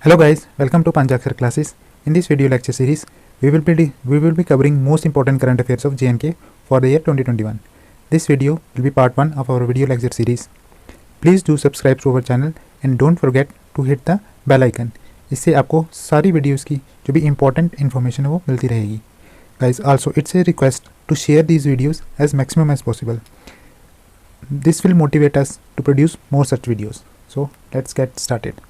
Hello guys, welcome to Panchaksar classes. In this video lecture series, we will be covering most important current affairs of JNK for the year 2021. This video will be part 1 of our video lecture series. Please do subscribe to our channel and don't forget to hit the bell icon. इससे आपको सारी videos की जो भी important information है वो मिलती रहेगी. Guys, also it's a request to share these videos as maximum as possible. This will motivate us to produce more such videos. So let's get started.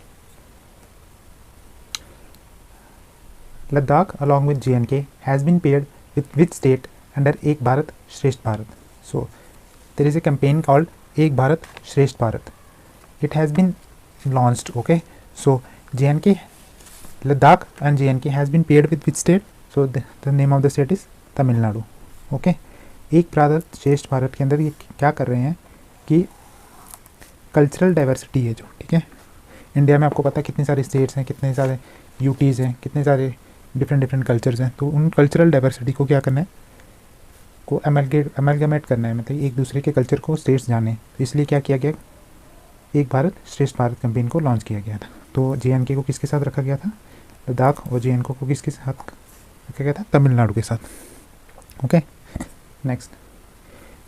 Ladakh along with JNK has been paired with which state under Ek Bharat Shresth Bharat? So there is a campaign called Ek Bharat Shresth Bharat. It has been launched. Okay, so JNK, Ladakh and JNK has been paired with which state? So the name of the state is Tamil Nadu. Okay, एक भारत श्रेष्ठ भारत के अंदर ये क्या कर रहे हैं कि कल्चरल डाइवर्सिटी है जो, ठीक है, इंडिया में आपको पता है कितनी सारी स्टेट्स हैं, कितने सारे यूटीज़ हैं, कितने सारे डिफरेंट कल्चर्स हैं. तो उन कल्चरल डाइवर्सिटी को क्या करना है, को अमेलगमेट करना है, मतलब एक दूसरे के कल्चर को स्टेट्स जाने. तो इसलिए क्या किया गया, एक भारत श्रेष्ठ भारत कैंपेन को लॉन्च किया गया था. तो JNK को किसके साथ रखा गया था, लद्दाख, और JNK को किसके साथ रखा गया था, तमिलनाडु के साथ. Okay, next,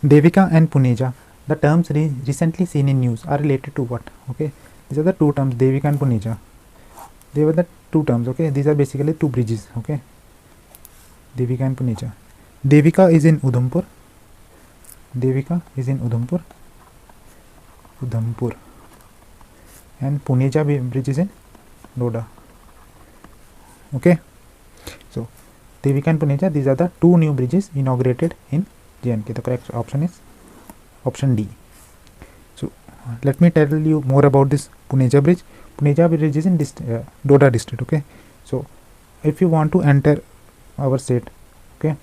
Devika and Puneja, the terms recently seen in news are related to what? Okay, these are the two terms, Devika and Puneja. They were the two terms. Okay, these are basically two bridges. Okay, Devika and Puneja. Devika is in Udhampur. Devika is in Udhampur. Udhampur. And Puneja bridge is in Doda. Okay, so Devika and Puneja, these are the two new bridges inaugurated in JNK. The correct option is option D. So let me tell you more about this Puneja bridge. Puneja bridge is in Doda district. Okay, so if you want to enter our state, okay,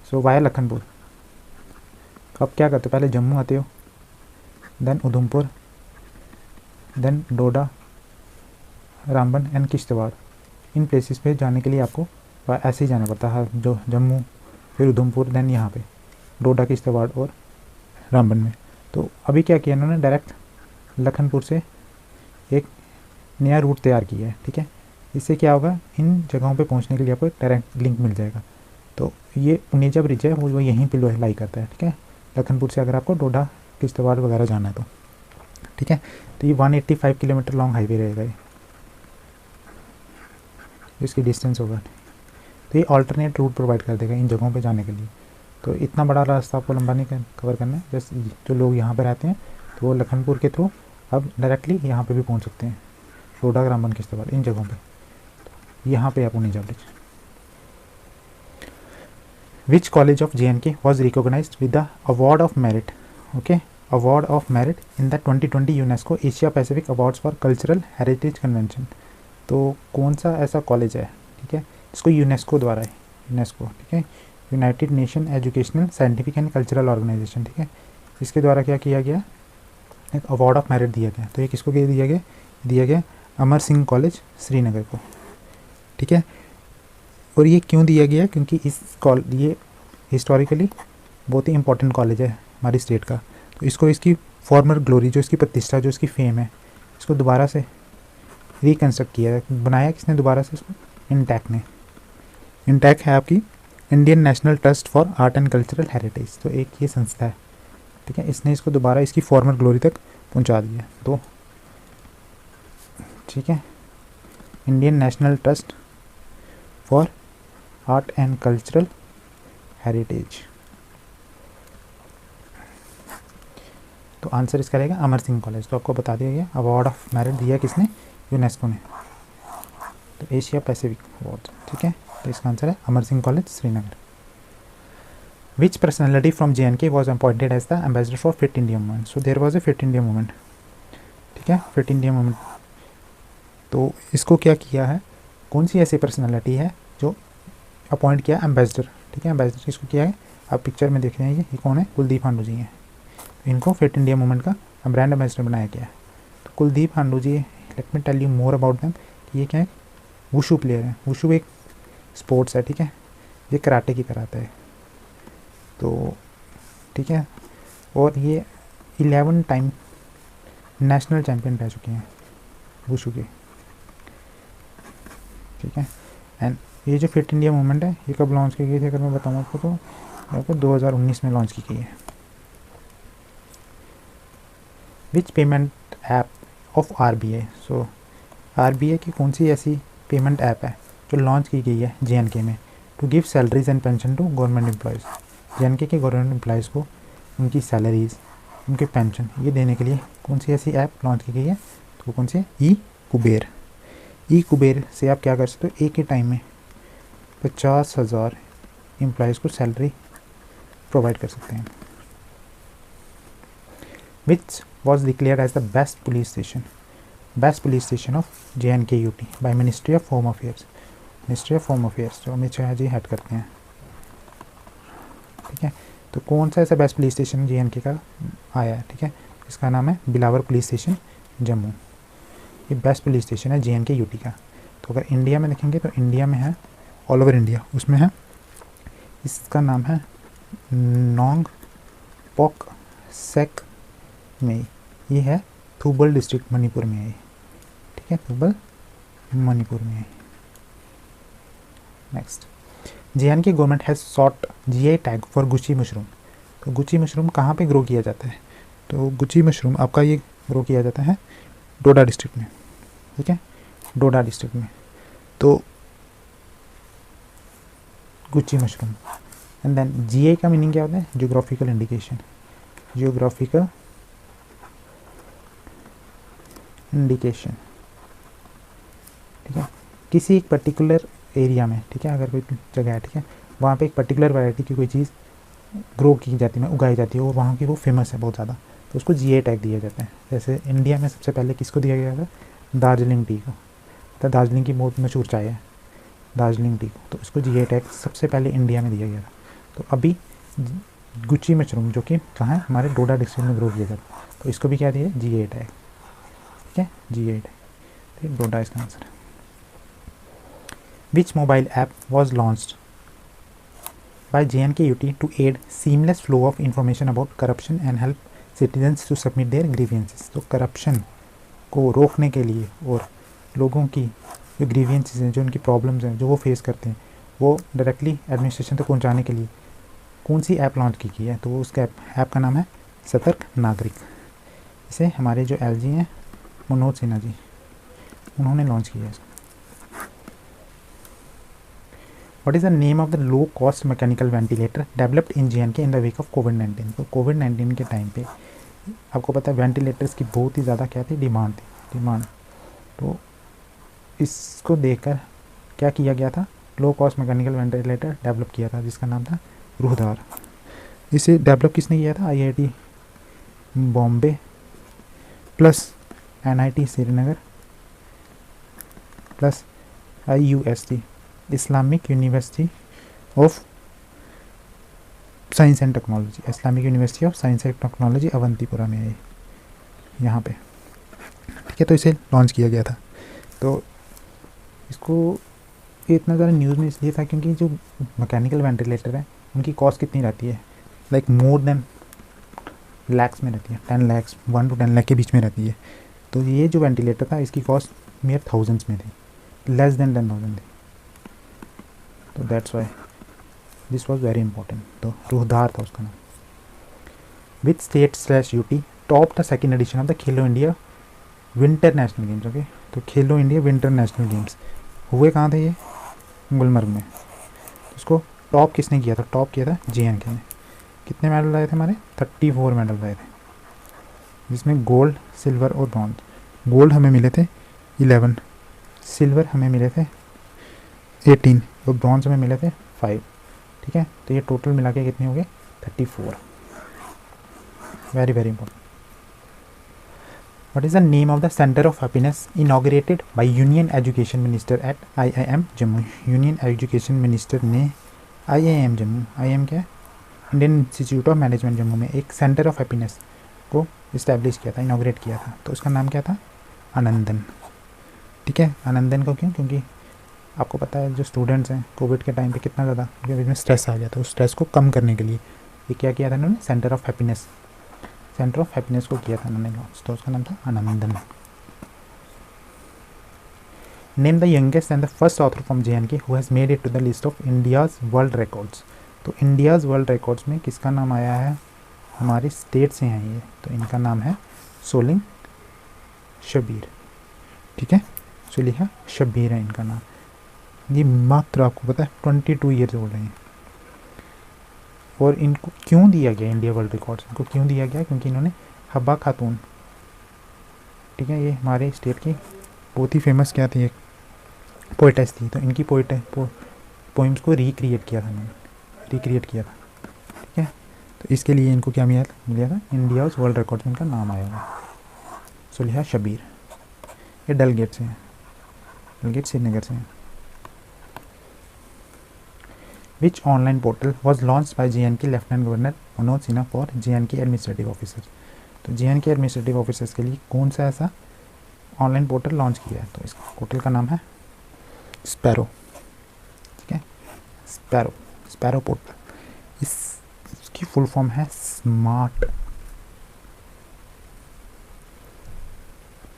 so via Lakhanpur, तो आप क्या करते हो, पहले जम्मू आते हो, then Udhampur, then Doda, Ramban and Kishtwar. इन places पे जाने के लिए आपको ऐसे ही जाना पड़ता है, जो जम्मू, फिर उधमपुर, देन यहाँ पे डोडा, किश्तवाड़ और रामबन में. तो अभी क्या किया इन्होंने, डायरेक्ट लखनपुर से एक नया रूट तैयार किया है. ठीक है, इससे क्या होगा, इन जगहों पे पहुंचने के लिए आपको डायरेक्ट लिंक मिल जाएगा. तो ये पुनेजा ब्रिज है, वो यहीं पे लाई करता है. ठीक है, लखनपुर से अगर आपको डोडा, किश्तवाड़ वगैरह जाना है तो. ठीक है, तो ये 185 किलोमीटर लॉन्ग हाईवे रहेगा, ये इसकी डिस्टेंस होगा. तो ये ऑल्टरनेट रूट प्रोवाइड कर देगा इन जगहों पर जाने के लिए. तो इतना बड़ा रास्ता आपको लंबा नहीं कवर करना है. जैसे जो लोग यहाँ पर रहते हैं तो वो लखनपुर के थ्रू अब डायरेक्टली यहाँ पे भी पहुँच सकते हैं, डोडा, रामबन, किश्तवाड़, इन जगहों पे. यहाँ पे आप Puneja bridge. Which college of JNK was recognised with the award of merit? Okay, award of merit in the 2020 UNESCO Asia Pacific awards for cultural heritage convention. तो कौन सा ऐसा कॉलेज है, ठीक है, इसको यूनेस्को द्वारा है, यूनेस्को, ठीक है, United Nation educational scientific and cultural organisation, ठीक है, इसके द्वारा क्या किया गया, एक अवार्ड ऑफ मेरिट दिया गया. तो ये किसको दिया गया अमर सिंह कॉलेज श्रीनगर को. ठीक है, और ये क्यों दिया गया, क्योंकि ये हिस्टोरिकली बहुत ही इंपॉर्टेंट कॉलेज है हमारी स्टेट का. तो इसको इसकी फॉर्मर ग्लोरी, जो इसकी प्रतिष्ठा, जो इसकी फेम है, इसको दोबारा से रिकन्स्ट्रक्ट किया, बनाया किसने दोबारा से इसको, इंटैक ने. इंटैक है आपकी Indian national trust for art and cultural heritage. तो एक ये संस्था है, ठीक है, इसने इसको दोबारा इसकी फॉर्मर ग्लोरी तक पहुंचा दिया. तो ठीक है, Indian national trust for art and cultural heritage. तो आंसर इसका रहेगा अमर सिंह कॉलेज. तो आपको बता दिया गया, अवार्ड ऑफ मेरिट दिया किसने, यूनेस्को ने, तो एशिया पैसिफिक अवार्ड. ठीक है, तो इसका आंसर है Amar Singh college Srinagar. Which personality from JNK was appointed as the ambassador for Fit India Movement? So there was a Fit India Movement. ठीक है, Fit India Movement. तो इसको क्या किया है, कौन सी ऐसी पर्सनालिटी है जो अपॉइंट किया एम्बेसडर. ठीक है, एम्बेसडर किसको किया है, आप पिक्चर में देख रहे हैं, ये कौन है, कुलदीप हांडू जी हैं. इनको फिट इंडिया मूवमेंट का ब्रांड एम्बेसडर बनाया गया है. तो Kuldeep Handoo ji, let me tell you more about them. ये क्या है, वुशू प्लेयर है. वुशू एक स्पोर्ट्स है, ठीक है, ये कराटे की कराता है. तो ठीक है, और ये 11 टाइम नेशनल चैम्पियन रह चुके हैं वुशू के. ठीक है। एंड ये जो फिट इंडिया मूवमेंट है ये कब लॉन्च की गई थी अगर मैं बताऊँ आपको, तो आपको 2019 में लॉन्च की गई है। विच payment app of RBI, so RBI की कौन सी ऐसी पेमेंट ऐप है जो लॉन्च की गई है JNK में to give salaries and pension to government employees. JNK के गवर्नमेंट एम्प्लॉयज़ को उनकी सैलरीज, उनके पेंशन ये देने के लिए कौन सी ऐसी ऐप लॉन्च की गई है, तो वो कौन सी है, ई-कुबेर। ई-कुबेर से आप क्या कर सकते हो, एक ही टाइम में 50,000 एम्प्लॉयज़ को सैलरी प्रोवाइड कर सकते हैं। Which was declare as the best police station of JNK UT by ministry of home affairs जो अमित शाह जी हेड करते हैं। ठीक है, तो कौन सा ऐसा बेस्ट पुलिस स्टेशन JNK का आया है, ठीक है, इसका नाम है बिलावर पुलिस स्टेशन जम्मू। ये बेस्ट पुलिस स्टेशन है JNK UT का। तो अगर इंडिया में देखेंगे तो इंडिया में है, ऑल ओवर इंडिया, उसमें है, इसका नाम है नोंग पोक सेक में, ये है थूबल डिस्ट्रिक्ट मणिपुर में है, ठीक है, थूबल मणिपुर में है। Next, JNK government has sought GI tag for Gucchi mushroom. तो गुची मशरूम कहाँ पे ग्रो किया जाता है, तो गुची मशरूम आपका ये ग्रो किया जाता है डोडा डिस्ट्रिक्ट में, ठीक है, डोडा डिस्ट्रिक्ट में। तो Gucchi mushroom and then GI का मीनिंग क्या होता है, जियोग्राफिकल इंडिकेशन, ठीक है, किसी एक पर्टिकुलर एरिया में, ठीक है, अगर कोई जगह है, ठीक है, वहाँ पे एक पर्टिकुलर वैरायटी की कोई चीज़ ग्रो की जाती है, उगाई जाती है और वहाँ की वो फेमस है बहुत ज़्यादा, तो उसको GI टैग दिया जाता है। जैसे इंडिया में सबसे पहले किसको दिया गया था, दार्जिलिंग टी को, तो दार्जिलिंग की बहुत मशहूर चाय है दार्जिलिंग टी को, तो इसको GI टैग सबसे पहले इंडिया में दिया गया था। तो अभी गुची मशरूम जो कि कहाँ है, हमारे डोडा डिस्ट्रिक्ट में ग्रो किया जाता है, तो इसको भी क्या दिया GI टैग, ठीक है, GI टैग, ठीक, डोडा इसका आंसर है। Which mobile app was launched by JNK UT to aid seamless flow of information about corruption and help citizens to submit their grievances। तो करप्शन को रोकने के लिए और लोगों की जो ग्रीवियंसेस हैं, जो उनकी प्रॉब्लम्स हैं, जो वो फेस करते हैं, वो डायरेक्टली एडमिनिस्ट्रेशन तक पहुंचाने के लिए कौन सी ऐप लॉन्च की गई है, तो उसके ऐप का नाम है सतर्क नागरिक। इसे हमारे जो LG हैं मनोज सिन्हा जी, उन्होंने लॉन्च किया है। What is the name of the low cost mechanical ventilator developed in JNK in the wake of COVID-19? तो COVID-19 के टाइम पे आपको पता है वेंटिलेटर्स की बहुत ही ज़्यादा क्या थी, डिमांड, तो इसको देखकर क्या किया गया था, low cost mechanical ventilator develop किया था जिसका नाम था रूहदार। इसे डेवलप किसने किया था, IIT Bombay plus NIT Srinagar plus IUST Islamic university of science and technology, Islamic university of science and technology Awantipora में है यहाँ पे, ठीक है, तो इसे लॉन्च किया गया था। तो इसको इतना ज़्यादा न्यूज़ में इसलिए था क्योंकि जो मैकेनिकल वेंटिलेटर है उनकी कॉस्ट कितनी रहती है, लाइक मोर देन लैक्स में रहती है, 10 लाख 1 to 10 लाख के बीच में रहती है। तो ये जो वेंटिलेटर था इसकी कॉस्ट मेयर थाउजेंड्स में थी, लेस देन 10,000 थी, तो that's why this was very important. तो रूहदार था उसका नाम। विथ स्टेट/UT top the second edition of the Khelo India winter national games. Okay, तो Khelo India winter national games हुए कहाँ थे, ये गुलमर्ग में। उसको टॉप किसने किया था, टॉप किया था JNK ने। कितने मेडल लाए थे हमारे, 34 मेडल लाए थे, जिसमें गोल्ड, सिल्वर और ब्रॉन्ज। गोल्ड हमें मिले थे 11, सिल्वर हमें मिले थे 18 और ब्रॉन्ज में मिले थे 5, ठीक है, तो ये टोटल मिला के कितने हो गए 34। Very very important. What is the name of the centre of happiness inaugurated by union education minister eight IIM Jammu. Union education minister ने IIM जम्मू, IIM क्या है, Indian institute of management Jammu में एक सेंटर ऑफ हैप्पीनेस को establish किया था, inaugurate किया था। तो उसका नाम क्या था, आनंदन, ठीक है। आनंदन को क्यों, क्योंकि आपको पता है जो स्टूडेंट्स हैं कोविड के टाइम पे कितना ज़्यादा उनके बीच में स्ट्रेस आ गया था, उस स्ट्रेस को कम करने के लिए ये क्या किया था इन्होंने, सेंटर ऑफ हैप्पीनेस को किया था इन्होंने लॉन्च, तो उसका नाम था Anandan. Name the youngest and the first author from JNK who has made it to the list of India's world records. तो इंडियाज़ वर्ल्ड रिकॉर्ड्स में किसका नाम आया है, हमारे स्टेट से हैं ये, तो इनका नाम है सोलिंग शब्बीर। ठीक है, सोलिहा शब्बीर है इनका नाम। ये मात्र आपको पता है 22 ईयर्स ओल्ड हैं। और इनको क्यों दिया गया इंडिया वर्ल्ड रिकॉर्ड्स, इनको क्यों दिया गया, क्योंकि इन्होंने हब्बा खातून, ठीक है, ये हमारे स्टेट की बहुत ही फेमस क्या थी, एक पोइटेस थी, तो इनकी पोइम्स को रिक्रिएट किया था इन्होंने, रिक्रिएट किया था। ठीक है, तो इसके लिए इनको क्या मिला था, इंडियाज़ वर्ल्ड रिकॉर्ड्स में इनका नाम आया हुआ, सोलिहा शब्बीर। ये डलगेट से हैं, डलगेट श्रीनगर से हैं। Which online portal was launched by JNK Lieutenant Governor Manoj Sinha for JNK administrative officers. तो JNK एडमिनिस्ट्रेटिव ऑफिसर्स के लिए कौन सा ऐसा ऑनलाइन पोर्टल लॉन्च किया है, तो इस पोर्टल का नाम है स्पैरो। ठीक है, स्पैरो पोर्टल। इसकी फुल फॉर्म है smart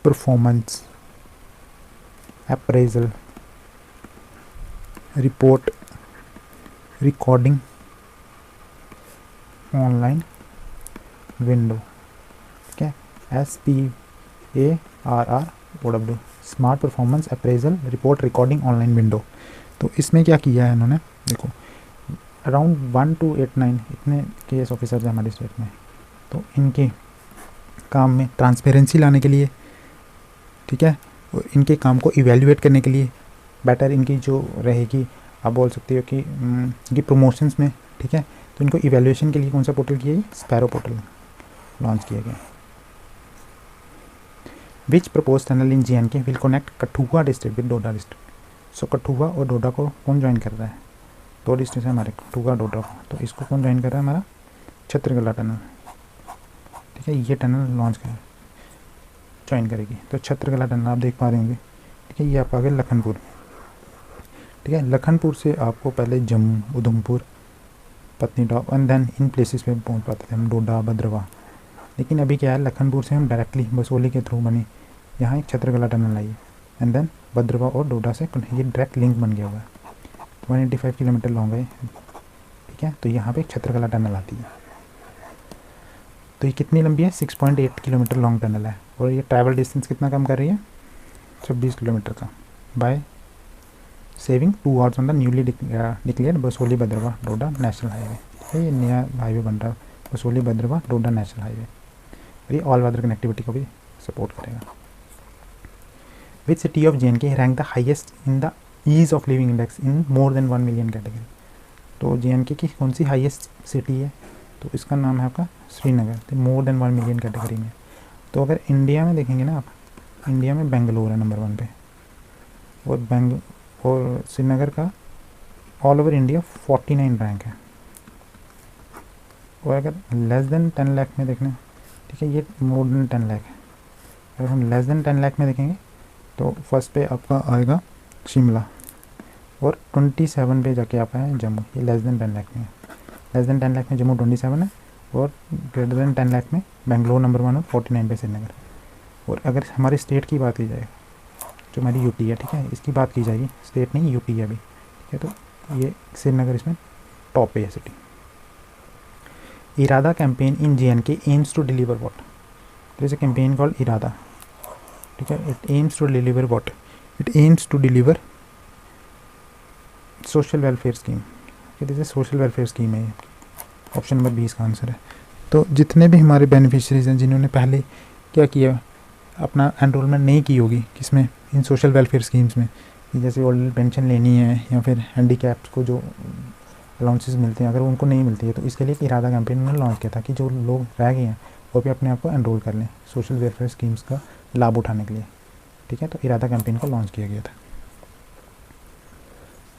performance appraisal report recording online window. ठीक है, SPARROW, smart performance appraisal report recording online window. तो इसमें क्या किया है इन्होंने, देखो अराउंड 1289 इतने KS ऑफिसर्स हैं हमारे स्टेट में, तो इनके काम में ट्रांसपेरेंसी लाने के लिए, ठीक है, इनके काम को इवेल्युएट करने के लिए, बेटर इनकी जो रहेगी, आप बोल सकते हो कि इनकी प्रमोशंस में, ठीक है, तो इनको इवेल्युएशन के लिए कौन सा पोर्टल किया है, स्पैरो पोर्टल लॉन्च किया गया। Which propose tunnel in JNK will connect Kathua district with Doda district. So Kathua और डोडा को कौन ज्वाइन कर रहा है, दो डिस्ट्रिक्ट है हमारे, कठुआ डोडा को, तो इसको कौन ज्वाइन कर रहा है, हमारा छत्रगला टनल। ठीक है, ये टनल लॉन्च ज्वाइन करेगी, तो छत्रगला टनल आप देख पा रहे होंगे। ठीक है, ये आप आगे लखनपुर, ठीक है, लखनपुर से आपको पहले जम्मू, उधमपुर, पत्नीटॉप एंड देन इन प्लेसेस पे पहुंच पाते थे हम, डोडा, भद्रवाह। लेकिन अभी क्या है, लखनपुर से हम डायरेक्टली बसोली के थ्रू बनी, यहाँ एक छत्रगला टनल आई है, एंड देन भद्रवाह और डोडा से ये डायरेक्ट लिंक बन गया हुआ है। 185 किलोमीटर लॉन्ग है। ठीक है, तो यहाँ पे एक छत्रगला टनल आती है। तो ये कितनी लंबी है, 6.8 किलोमीटर लॉन्ग टनल है, और ये ट्रैवल डिस्टेंस कितना कम कर रही है, 26 किलोमीटर का, by saving 2 hours on the newly declared Basohli Bhaderwah Doda national highway. ये नया हाईवे बन रहा है, बसोली भद्रवाह डोडा नेशनल हाईवे, और ये ऑल वेदर कनेक्टिविटी को भी सपोर्ट करेगा। Which city of JNK rank the highest in the ease of living index in more than 1 million category. तो JNK की कौन सी हाईएस्ट सिटी है, तो इसका नाम है आपका श्रीनगर, तो मोर देन 1 मिलियन कैटेगरी में। तो अगर इंडिया में देखेंगे ना आप, इंडिया में बेंगलोर है नंबर 1 पे, और श्रीनगर का ऑल ओवर इंडिया 49 रैंक है। और अगर लेस देन 10 लाख में देखना, ठीक है, ये मोर देन 10 लाख है, अगर हम लेस देन 10 लाख में देखेंगे तो फर्स्ट पे आपका आएगा शिमला, और 27 पे जाके आता है जम्मू, ये लेस देन 10 लाख में है। लेस देन 10 लाख में जम्मू 27 है, और ग्रेटर देन 10 लाख में बेंगलोर नंबर 1 और 49 पे श्रीनगर। और अगर हमारे स्टेट की बात की जाए, जो हमारी यूटी है, ठीक है, इसकी बात की जाएगी, स्टेट नहीं यूटी है अभी, ठीक है, तो ये श्रीनगर इसमें टॉप पे है city. Irada campaign in JNK aims to deliver what, there is a campaign called Irada, ठीक है, it aims to deliver what, it aims to deliver social welfare scheme. This is social welfare scheme है, option number 20 का answer है। तो जितने भी हमारे beneficiaries हैं जिन्होंने पहले क्या किया, अपना एनरोलमेंट नहीं की होगी किसमें, इन सोशल वेलफेयर स्कीम्स में, जैसे ओल्ड पेंशन लेनी है या फिर हैंडीकैप्स को जो अलाउंसेस मिलते हैं, अगर उनको नहीं मिलती है, तो इसके लिए इरादा कैंपेन उन्होंने लॉन्च किया था कि जो लोग रह गए हैं वो भी अपने आप को एनरोल कर लें सोशल वेलफेयर स्कीम्स का लाभ उठाने के लिए। ठीक है, तो इरादा कैंपेन को लॉन्च किया गया था।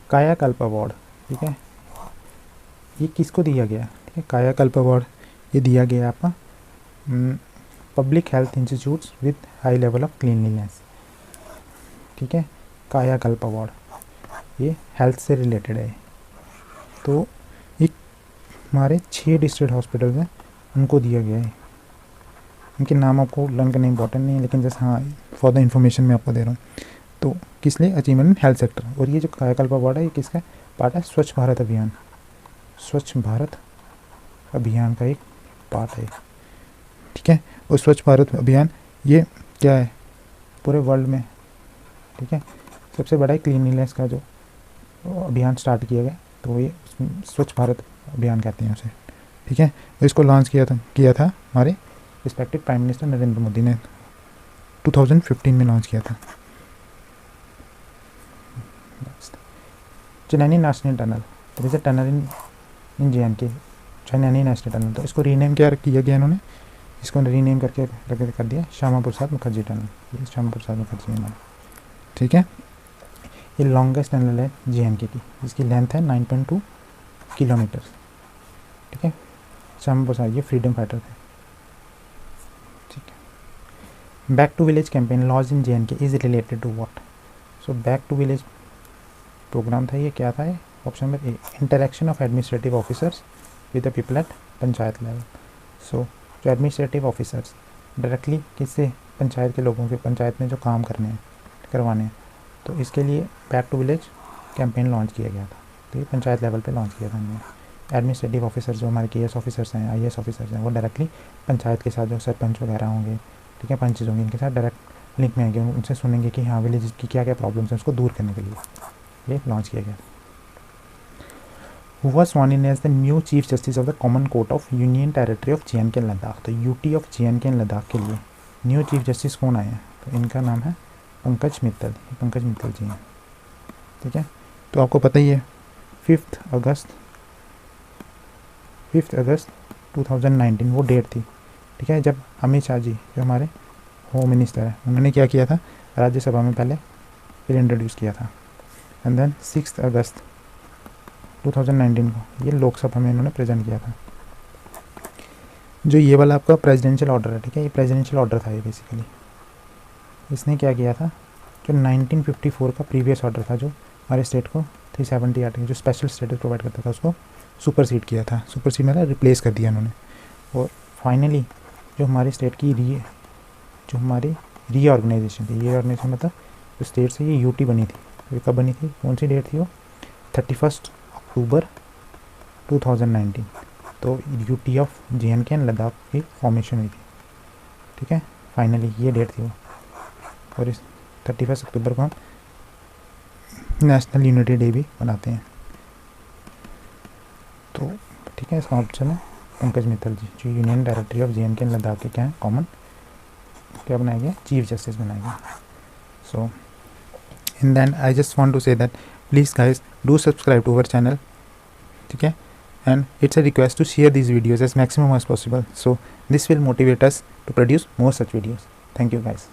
कायाकल्प अवार्ड, ठीक है, ये किसको दिया गया, ठीक है, कायाकल्प अवार्ड ये दिया गया आपका public health institutes with high level of cleanliness. ठीक है, कायाकल्प अवार्ड ये हेल्थ से रिलेटेड है। तो एक हमारे 6 डिस्ट्रिक्ट हॉस्पिटल्स हैं, उनको दिया गया है। इनके नाम आपको लर्न करना इंपॉर्टेंट नहीं है, लेकिन जैसे हाँ फॉर द इन्फॉर्मेशन मैं आपको दे रहा हूँ। तो किस लिए? Achievement in health sector. और ये जो कायाकल्प अवार्ड है ये किसका पार्ट है? स्वच्छ भारत अभियान। स्वच्छ भारत अभियान का एक पार्ट है, ठीक है। और स्वच्छ भारत अभियान ये क्या है पूरे वर्ल्ड में, ठीक है, सबसे बड़ा है क्लीनलीनेस का जो अभियान स्टार्ट किया गया, तो ये स्वच्छ भारत अभियान कहते हैं उसे, ठीक है। तो इसको लॉन्च किया था हमारे respective prime minister Narendra Modi ने 2015 में लॉन्च किया था। Chenani national tunnel, there is a tunnel in JNK, Chenani national tunnel, तो इसको रीनेम क्या किया गया इन्होंने, इसको रीनेम करके कर दिया श्यामा प्रसाद मुखर्जी टनल, ये श्यामा प्रसाद मुखर्जी टनल, ठीक है। ये लॉन्गेस्ट टनल है JNK की, जिसकी लेंथ है 9.2 किलोमीटर, ठीक है। श्यामा प्रसाद ये फ्रीडम फाइटर थे, ठीक है। Back to village campaign launch in JNK is related to what? So back to village programme था, ये क्या था? ये option number A, interaction of administrative officers with the people at panchayat level. So जो administrative officers directly किससे, पंचायत के लोगों के, पंचायत में जो काम करवाने हैं, तो इसके लिए back to village campaign launch किया गया था। तो ये पंचायत लेवल पे लॉन्च किया था हमने। एडमिनिस्ट्रेटिव ऑफिसर्स जो हमारे KS ऑफिसर्स हैं, IAS ऑफिसर्स हैं, वो डायरेक्टली पंचायत के साथ जो सरपंच वगैरह होंगे, ठीक है, पंच होंगे, इनके साथ डायरेक्ट लिंक में आएंगे, उनसे सुनेंगे कि हाँ विलेज की क्या क्या प्रॉब्लम्स हैं, उसको दूर करने के लिए ये लॉन्च किया गया। Who was sworn in as the new Chief Justice of the Common Court of Union Territory of JNK and Ladakh? तो UT of JNK and Ladakh के लिए न्यू चीफ जस्टिस कौन आए हैं? तो इनका नाम है पंकज मित्तल, पंकज मित्तल जी हैं, ठीक है। तो आपको पता ही है 5 अगस्त 2019 वो डेट थी, ठीक है, जब अमित शाह जी जो हमारे होम मिनिस्टर है, उन्होंने क्या किया था, राज्यसभा में पहले बिल इंट्रोड्यूस किया था, एंड देन 6 अगस्त 2019 को ये लोकसभा में इन्होंने प्रेजेंट किया था। जो ये वाला आपका प्रेसिडेंशियल ऑर्डर है, ठीक है, ये प्रेसिडेंशियल ऑर्डर था ये बेसिकली। इसने क्या किया था, जो 1954 का प्रीवियस ऑर्डर था, जो हमारे स्टेट को 370 आर्टिकल जो स्पेशल स्टेटस प्रोवाइड करता था, उसको सुपरसीड किया था। सुपरसीड मतलब रिप्लेस कर दिया उन्होंने। और फाइनली जो हमारी स्टेट की रीऑर्गेनाइजेशन थी, ये ऑर्गेनाइजेशन मतलब जो स्टेट से ये UT बनी थी, ये कब बनी थी, कौन सी डेट थी वो? 31 अक्टूबर 2019। तो UT of JNK and Ladakh की फॉर्मेशन हुई थी, ठीक है, फाइनली ये डेट थी वो। और इस 31 अक्टूबर को हम नेशनल यूनिटी डे भी मनाते हैं। तो ठीक है, इसका ऑप्शन है पंकज मित्तल जी, जो union territory of JNK and Ladakh के क्या है, कॉमन क्या बनाया गया, चीफ जस्टिस बनाया गया। So in then I just want to say that please guys do subscribe to our channel, ठीक है, and it's a request to share these videos as maximum as possible, so this will motivate us to produce more such videos. Thank you guys.